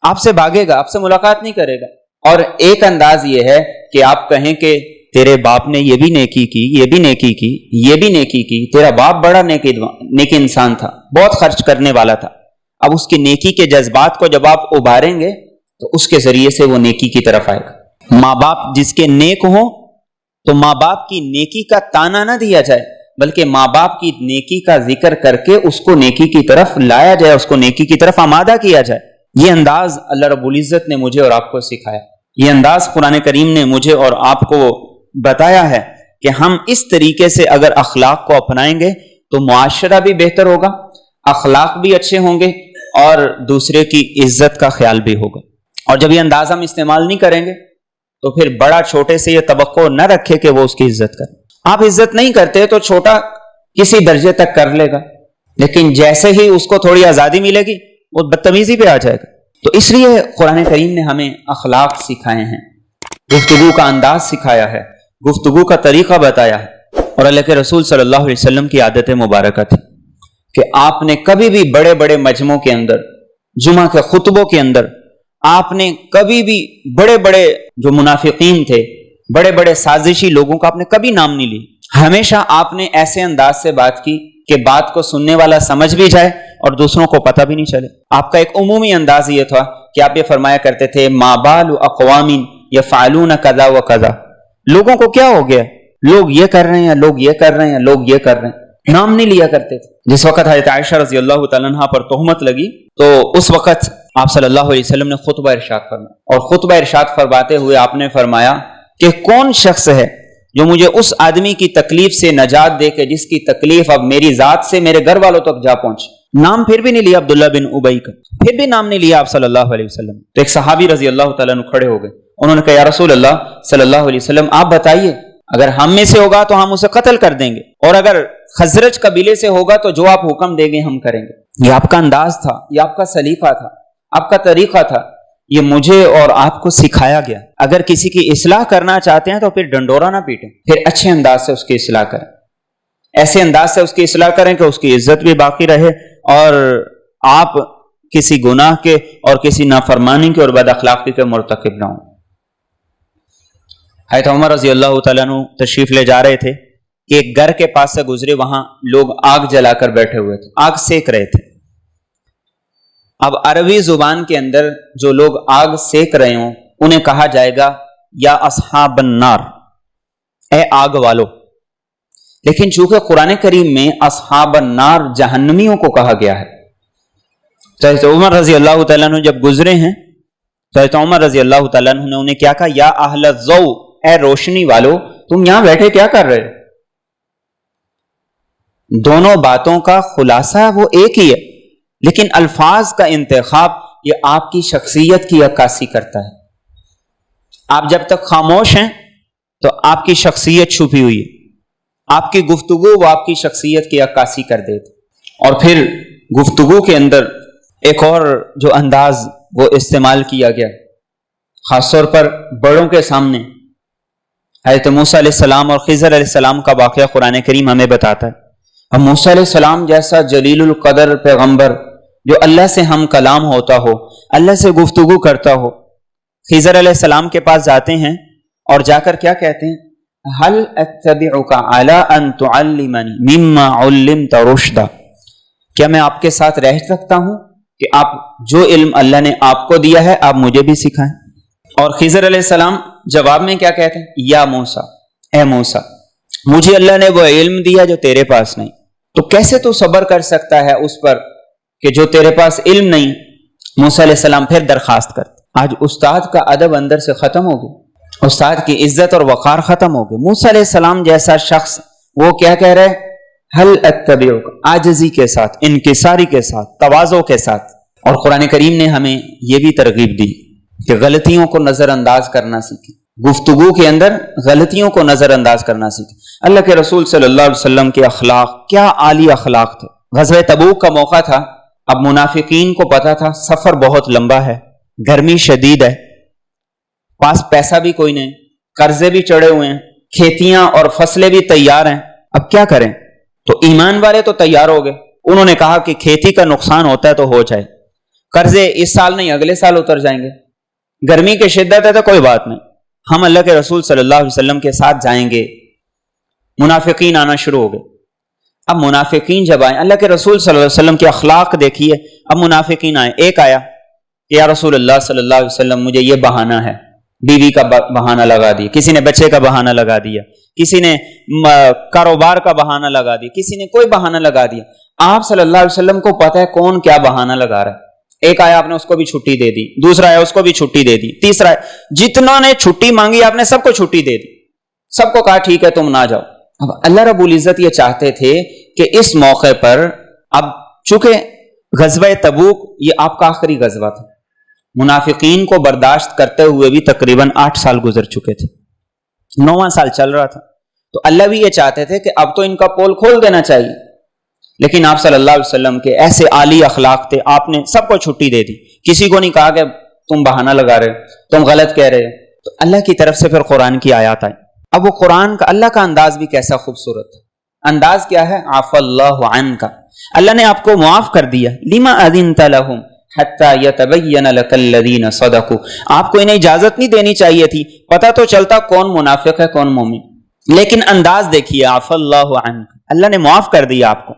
آپ سے بھاگے گا, آپ سے ملاقات نہیں کرے گا. اور ایک انداز یہ ہے کہ آپ کہیں کہ تیرے باپ نے یہ بھی نیکی کی, یہ بھی نیکی کی, یہ بھی نیکی کی, تیرا باپ بڑا نیکی انسان تھا, بہت خرچ کرنے والا تھا. اب اس کی نیکی کے جذبات کو جب آپ ابھاریں گے تو اس کے ذریعے سے وہ نیکی کی طرف آئے گا. ماں باپ جس کے نیک ہوں تو ماں باپ کی نیکی کا تانا نہ دیا جائے, بلکہ ماں باپ کی نیکی کا ذکر کر کے اس کو نیکی کی طرف لایا جائے, اس کو نیکی کی طرف آمادہ کیا جائے. یہ انداز اللہ رب العزت نے مجھے اور آپ کو سکھایا, یہ انداز قرآن کریم نے مجھے اور آپ کو بتایا ہے کہ ہم اس طریقے سے اگر اخلاق کو اپنائیں گے تو معاشرہ بھی بہتر ہوگا, اخلاق بھی اچھے ہوں گے اور دوسرے کی عزت کا خیال بھی ہوگا. اور جب یہ انداز ہم استعمال نہیں کریں گے تو پھر بڑا چھوٹے سے یہ توقع نہ رکھے کہ وہ اس کی عزت کرے. آپ عزت نہیں کرتے تو چھوٹا کسی درجے تک کر لے گا, لیکن جیسے ہی اس کو تھوڑی آزادی ملے گی وہ بدتمیزی پہ آ جائے گا. تو اس لیے قرآن کریم نے ہمیں اخلاق سکھائے ہیں, گفتگو کا انداز سکھایا ہے, گفتگو کا طریقہ بتایا ہے. اور اللہ کے رسول صلی اللہ علیہ وسلم کی عادت مبارکہ تھی کہ آپ نے کبھی بھی بڑے بڑے مجمعوں کے اندر, جمعہ کے خطبوں کے اندر, آپ نے کبھی بھی بڑے بڑے جو منافقین تھے, بڑے بڑے سازشی لوگوں کا آپ نے کبھی نام نہیں لی. ہمیشہ آپ نے ایسے انداز سے بات کی کہ بات کو سننے والا سمجھ بھی جائے اور دوسروں کو پتہ بھی نہیں چلے. آپ کا ایک عمومی انداز یہ تھا کہ آپ یہ فرمایا کرتے تھے ما بال اقوام یفعلون کذا و کذا, لوگوں کو کیا ہو گیا, لوگ یہ کر رہے ہیں, لوگ یہ کر رہے ہیں, لوگ یہ کر رہے ہیں. نام نہیں لیا کرتے تھے. جس وقت حضرت عائشہ رضی اللہ تعالیٰ عنہ پر تہمت لگی تو اس وقت آپ صلی اللہ علیہ وسلم نے خطبہ ارشاد فرمایا, اور خطبہ ارشاد فرماتے ہوئے آپ نے فرمایا کہ کون شخص ہے جو مجھے اس آدمی کی تکلیف سے نجات دے کے جس کی تکلیف اب میری ذات سے میرے گھر والوں تک جا پہنچے. نام پھر بھی نہیں لیا عبداللہ بن ابی کا, پھر بھی نام نہیں لیا آپ صلی اللہ علیہ وسلم. تو ایک صحابی رضی اللہ تعالیٰ عنہ کھڑے ہو گئے, انہوں نے کہا یا رسول اللہ صلی اللہ علیہ وسلم آپ بتائیے, اگر ہم میں سے ہوگا تو ہم اسے قتل کر دیں گے, اور اگر خزرج قبیلے سے ہوگا تو جو آپ حکم دیں گے ہم کریں گے. یہ آپ کا انداز تھا, یہ آپ کا سلیقہ تھا. آپ کا طریقہ تھا، یہ مجھے اور آپ کو سکھایا گیا۔ اگر کسی کی اصلاح کرنا چاہتے ہیں تو پھر ڈنڈورا نہ پیٹیں، پھر اچھے انداز سے اس کی اصلاح کریں، ایسے انداز سے اس کی اصلاح کریں کہ اس کی عزت بھی باقی رہے اور آپ کسی گناہ کے اور کسی نافرمانی کے اور بد اخلاقی کے مرتکب نہ ہوں۔ حضرت عمر رضی اللہ تعالیٰ عنہ تشریف لے جا رہے تھے کہ ایک گھر کے پاس سے گزرے، وہاں لوگ آگ جلا کر بیٹھے ہوئے تھے، آگ سیک رہے تھے۔ اب عربی زبان کے اندر جو لوگ آگ سیک رہے ہوں انہیں کہا جائے گا یا اصحاب النار، اے آگ والو، لیکن چونکہ قرآن کریم میں اصحاب النار جہنمیوں کو کہا گیا ہے، تو حضرت عمر رضی اللہ تعالیٰ عنہ جب گزرے ہیں تو حضرت عمر رضی اللہ تعالیٰ عنہ نے انہیں کیا کہا، یا اہل الضوء، اے روشنی والو، تم یہاں بیٹھے کیا کر رہے ہو؟ دونوں باتوں کا خلاصہ وہ ایک ہی ہے، لیکن الفاظ کا انتخاب یہ آپ کی شخصیت کی عکاسی کرتا ہے۔ آپ جب تک خاموش ہیں تو آپ کی شخصیت چھپی ہوئی ہے، آپ کی گفتگو وہ آپ کی شخصیت کی عکاسی کر دیتی، اور پھر گفتگو کے اندر ایک اور جو انداز وہ استعمال کیا گیا خاص طور پر بڑوں کے سامنے، حضرت موسیٰ علیہ السلام اور خضر علیہ السلام کا واقعہ قرآن کریم ہمیں بتاتا ہے۔ اب موسیٰ علیہ السلام جیسا جلیل القدر پیغمبر جو اللہ سے ہم کلام ہوتا ہو، اللہ سے گفتگو کرتا ہو، خضر علیہ السلام کے پاس جاتے ہیں اور جا کر کیا کہتے ہیں، هل اتبعک علی ان تعلمنی مما علمت رشدا، کیا میں آپ کے ساتھ رہ سکتا ہوں کہ آپ جو علم اللہ نے آپ کو دیا ہے آپ مجھے بھی سکھائیں؟ اور خضر علیہ السلام جواب میں کیا کہتے ہیں، یا موسیٰ، اے موسیٰ، مجھے اللہ نے وہ علم دیا جو تیرے پاس نہیں، تو کیسے تو صبر کر سکتا ہے اس پر کہ جو تیرے پاس علم نہیں؟ موسیٰ علیہ السلام پھر درخواست کرتے، آج استاد کا ادب اندر سے ختم ہو گیا، استاد کی عزت اور وقار ختم ہو گئی۔ موسیٰ علیہ السلام جیسا شخص وہ کیا کہہ رہے، ہل اتبعک، عاجزی کے ساتھ، انکساری کے ساتھ، تواضع کے ساتھ۔ اور قرآن کریم نے ہمیں یہ بھی ترغیب دی کہ غلطیوں کو نظر انداز کرنا سیکھیں، گفتگو کے اندر غلطیوں کو نظر انداز کرنا سیکھیں۔ اللہ کے رسول صلی اللہ علیہ وسلم کے اخلاق کیا عالی اخلاق تھے۔ غزوہ تبوک کا موقع تھا، اب منافقین کو پتا تھا سفر بہت لمبا ہے، گرمی شدید ہے، پاس پیسہ بھی کوئی نہیں، قرضے بھی چڑھے ہوئے ہیں، کھیتیاں اور فصلیں بھی تیار ہیں، اب کیا کریں؟ تو ایمان والے تو تیار ہو گئے، انہوں نے کہا کہ کھیتی کا نقصان ہوتا ہے تو ہو جائے، قرضے اس سال نہیں اگلے سال اتر جائیں گے، گرمی کی شدت ہے تو کوئی بات نہیں، ہم اللہ کے رسول صلی اللہ علیہ وسلم کے ساتھ جائیں گے۔ منافقین آنا شروع ہو گئے۔ اب منافقین جب آئے، اللہ کے رسول صلی اللہ علیہ وسلم کے اخلاق دیکھیے، اب منافقین آئے، ایک آیا کہ یا رسول اللہ صلی اللہ علیہ وسلم مجھے یہ بہانہ ہے، بیوی کا بہانہ لگا دیا، کسی نے بچے کا بہانہ لگا دیا، کسی نے کاروبار کا بہانہ لگا دیا، کسی نے کوئی بہانہ لگا دیا۔ آپ صلی اللہ علیہ وسلم کو پتہ ہے کون کیا بہانہ لگا رہا ہے۔ ایک آیا آپ نے اس کو بھی چھٹی دے دی، دوسرا آیا اس کو بھی چھٹی دے دی، تیسرا آیا، جتنا نے چھٹی مانگی آپ نے سب کو چھٹی دے دی، سب کو کہا ٹھیک ہے تم نہ جاؤ۔ اب اللہ رب العزت یہ چاہتے تھے کہ اس موقع پر، اب چونکہ غزوہ تبوک یہ آپ کا آخری غزوہ تھا، منافقین کو برداشت کرتے ہوئے بھی تقریباً 8 سال گزر چکے تھے، 9واں سال چل رہا تھا، تو اللہ بھی یہ چاہتے تھے کہ اب تو ان کا پول کھول دینا چاہیے، لیکن آپ صلی اللہ علیہ وسلم کے ایسے عالی اخلاق تھے، آپ نے سب کو چھٹی دے دی، کسی کو نہیں کہا کہ تم بہانہ لگا رہے ہو، تم غلط کہہ رہے ہو۔ تو اللہ کی طرف سے پھر قرآن کی آیات آئی۔ اب وہ قرآن کا اللہ کا انداز بھی کیسا خوبصورت ہے، انداز کیا ہے، عفا اللہ عنک، اللہ نے آپ کو معاف کر دیا، لما اذنت لهم حتی یتبین لک الذین صدقوا، آپ کو انہیں اجازت نہیں دینی چاہیے تھی، پتہ تو چلتا کون منافق ہے کون مومن، لیکن انداز دیکھیے، عفا اللہ عنک، اللہ نے معاف کر دیا آپ کو،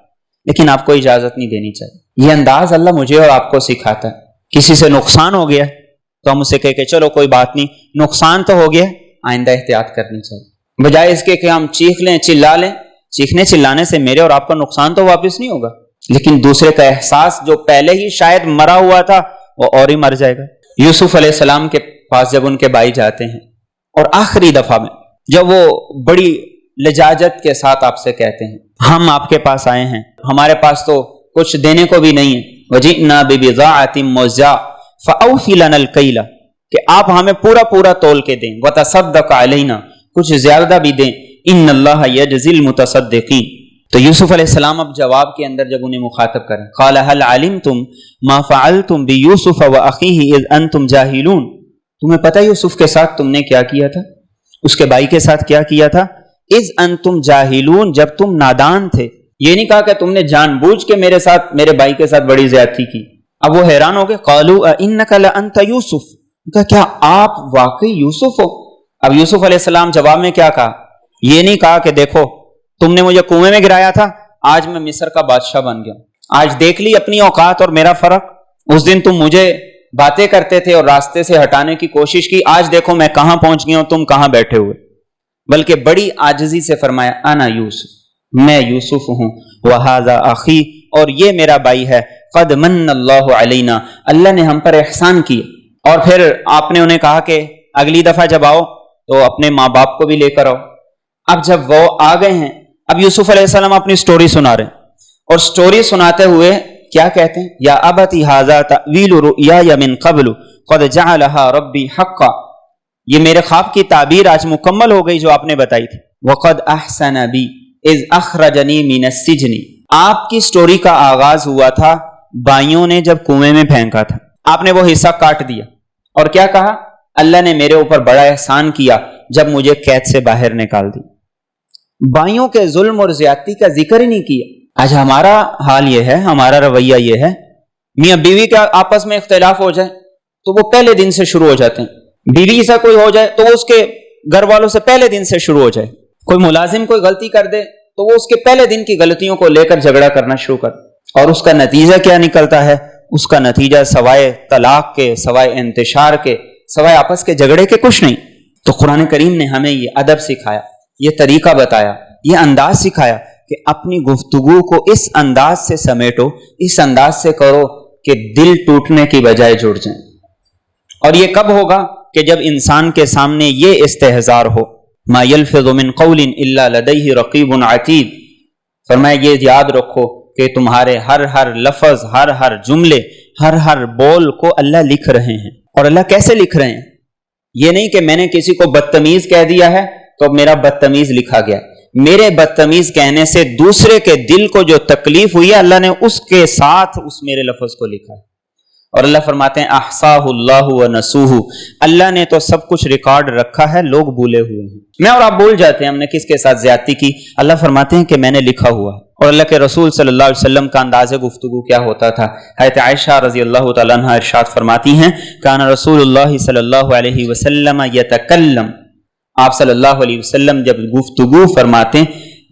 لیکن آپ کو اجازت نہیں دینی چاہیے۔ یہ انداز اللہ مجھے اور آپ کو سکھاتا ہے۔ کسی سے نقصان ہو گیا تو ہم اسے کہہ کہ چلو کوئی بات نہیں، نقصان تو ہو گیا، آئندہ احتیاط کرنی چاہیے، بجائے اس کے کہ ہم چیخ لیں چلا لیں۔ چیخنے چلانے سے میرے اور آپ کا نقصان تو واپس نہیں ہوگا، لیکن دوسرے کا احساس جو پہلے ہی شاید مرا ہوا تھا وہ اور ہی مر جائے گا۔ یوسف علیہ السلام کے پاس جب ان کے بھائی جاتے ہیں اور آخری دفعہ میں جب وہ بڑی لجاجت کے ساتھ آپ سے کہتے ہیں ہم آپ کے پاس آئے ہیں، ہمارے پاس تو کچھ دینے کو بھی نہیں ہے، وجئنا ببضاعۃ مزجاۃ فاوفی لنا الکیل، کہ آپ ہمیں پورا پورا تول کے دیں، وتصدق علینا، کچھ زیادہ بھی دیں، ان اللہ یجزی المتصدقین، تو یوسف علیہ السلام اب جواب کے اندر جب انہیں مخاطب کریں، قال هل علمتم ما فعلتم بيوسف واخيه اذ انتم جاهلون، تمہیں پتہ یوسف کے ساتھ تم نے کیا کیا تھا، اس کے بھائی کے ساتھ کیا کیا تھا، اذ انتم جاہلون، جب تم نادان تھے. یہ نہیں کہا کہ تم نے جان بوجھ کے میرے ساتھ میرے بھائی کے ساتھ بڑی زیادتی کی. اب وہ حیران ہو گئے، قالوا انک لانت یوسف، کہا کیا آپ واقعی یوسف ہو. اب یوسف علیہ السلام جواب میں کیا کہا، یہ نہیں کہا کہ دیکھو تم نے مجھے کنویں میں گرایا تھا، آج میں مصر کا بادشاہ بن گیا، آج دیکھ لی اپنی اوقات اور میرا فرق، اس دن تم مجھے باتیں کرتے تھے اور راستے سے ہٹانے کی کوشش کی، آج دیکھو میں کہاں پہنچ گیا ہوں، تم کہاں بیٹھے ہوئے. بلکہ بڑی عاجزی سے فرمایا انا یوسف، میں یوسف ہوں، وہذا اخی، اور یہ میرا بھائی ہے، قد من اللہ علینا، اللہ نے ہم پر احسان کیا. اور پھر آپ نے انہیں کہا کہ اگلی دفعہ جب آؤ تو اپنے ماں باپ کو بھی لے کر آؤ. اب جب وہ آ گئے ہیں، اب یوسف علیہ السلام اپنی سٹوری سنا رہے ہیں، اور سٹوری سناتے ہوئے کیا کہتے ہیں، یا ابتی ھذا تأویل رؤیای من قبل قد جعلها ربی حقا، یہ میرے خواب کی تعبیر آج مکمل ہو گئی جو آپ نے بتائی تھی. وقد احسن بی اذ اخرجنی من السجن، آپ کی سٹوری کا آغاز ہوا تھا بھائیوں نے جب کنویں میں پھینکا تھا، آپ نے وہ حصہ کاٹ دیا اور کیا کہا، اللہ نے میرے اوپر بڑا احسان کیا جب مجھے قید سے باہر نکال دی. بھائیوں کے ظلم اور زیادتی کا ذکر ہی نہیں کیا. آج ہمارا حال یہ ہے، ہمارا رویہ یہ ہے، میاں بیوی کا آپس میں اختلاف ہو جائے تو وہ پہلے دن سے شروع ہو جاتے ہیں، بیوی سے کوئی ہو جائے تو وہ اس کے گھر والوں سے پہلے دن سے شروع ہو جائے، کوئی ملازم کوئی غلطی کر دے تو وہ اس کے پہلے دن کی غلطیوں کو لے کر جھگڑا کرنا شروع کر. اور اس کا نتیجہ کیا نکلتا ہے، اس کا نتیجہ سوائے طلاق کے، سوائے انتشار کے، سوائے آپس کے جھگڑے کے کچھ نہیں. تو قرآن کریم نے ہمیں یہ ادب سکھایا، یہ طریقہ بتایا، یہ انداز سکھایا کہ اپنی گفتگو کو اس انداز سے سمیٹو، اس انداز سے کرو کہ دل ٹوٹنے کی بجائے جڑ جائیں. اور یہ کب ہوگا کہ جب انسان کے سامنے یہ استحضار ہو، ما یلفظ من قول الا لدیہ رقیب عتید، فرمایا یہ یاد رکھو کہ تمہارے ہر لفظ، ہر جملے، ہر بول کو اللہ لکھ رہے ہیں. اور اللہ کیسے لکھ رہے ہیں، یہ نہیں کہ میں نے کسی کو بدتمیز کہہ دیا ہے تو میرا بدتمیز لکھا گیا، میرے بدتمیز کہنے سے دوسرے کے دل کو جو تکلیف ہوئی ہے اللہ نے اس کے ساتھ اس میرے لفظ کو لکھا ہے. اور اللہ فرماتے ہیں احصاہ اللہ ونسوہ، اللہ نے تو سب کچھ ریکارڈ رکھا ہے، لوگ بھولے ہوئے ہیں. میں اور آپ بھول جاتے ہیں ہم نے کس کے ساتھ زیادتی کی، اللہ فرماتے ہیں کہ میں نے لکھا ہوا ہے. اور اللہ کے رسول صلی اللہ علیہ وسلم کا انداز گفتگو کیا ہوتا تھا، حضرت عائشہ رضی اللہ تعالیٰ عنہا ارشاد فرماتی ہیں کان رسول اللہ صلی اللہ علیہ وسلم یتکلم، آپ صلی اللہ علیہ وسلم جب گفتگو فرماتے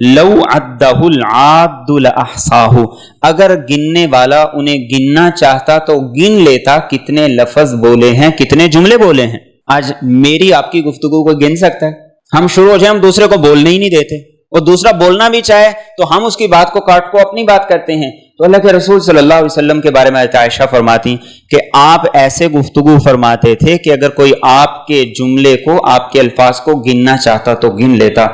لو عدہ العاد لاحصاہ، اگر گننے والا انہیں گننا چاہتا تو گن لیتا کتنے لفظ بولے ہیں، کتنے جملے بولے ہیں. آج میری آپ کی گفتگو کو گن سکتا ہے؟ ہم شروع ہو جائیں ہم دوسرے کو بولنے ہی نہیں دیتے، اور دوسرا بولنا بھی چاہے تو ہم اس کی بات کو کاٹ کو اپنی بات کرتے ہیں. تو اللہ کے رسول صلی اللہ علیہ وسلم کے بارے میں عائشہ فرماتی کہ آپ ایسے گفتگو فرماتے تھے کہ اگر کوئی آپ کے جملے کو، آپ کے الفاظ کو گننا چاہتا تو گن لیتا.